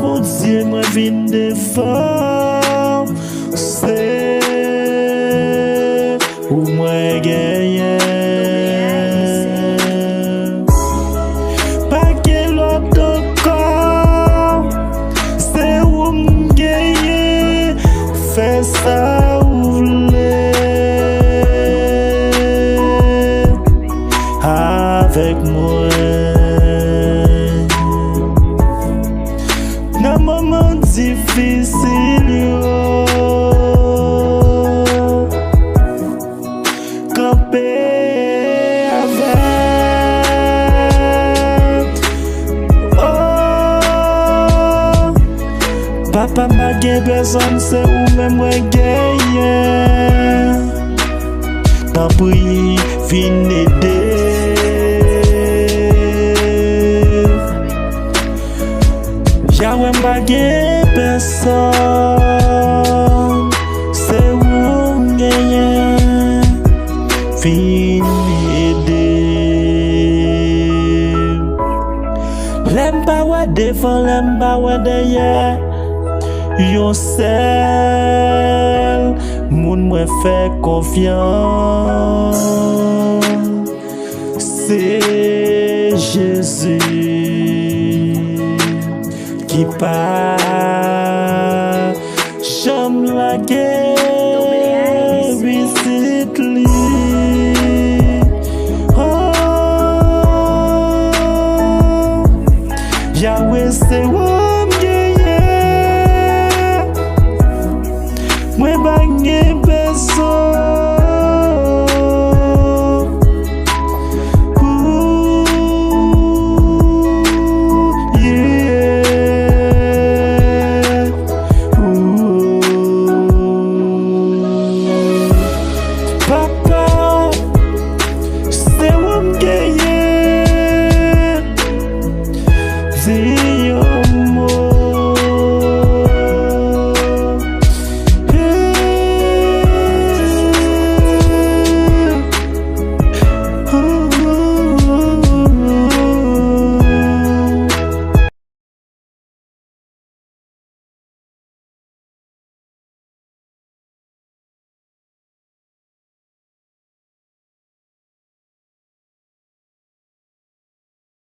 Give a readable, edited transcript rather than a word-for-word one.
bon Dieu, moi vine devant. C'est où moi genyen. Pas que l'autre corps, c'est où m'genyen. Fais ça ou voulez avec moi. Dans moment difficile, camper avec. Oh, papa m'a gen besoin, c'est où même moi genyen. Tant pis, vin aider. Yahweh m'a gen personne, c'est où genyen. Vin aider. L'aime pas ouais devant, l'aime pas ouais derrière. Yon seul moun moi fait confiance. C'est Jésus qui parle.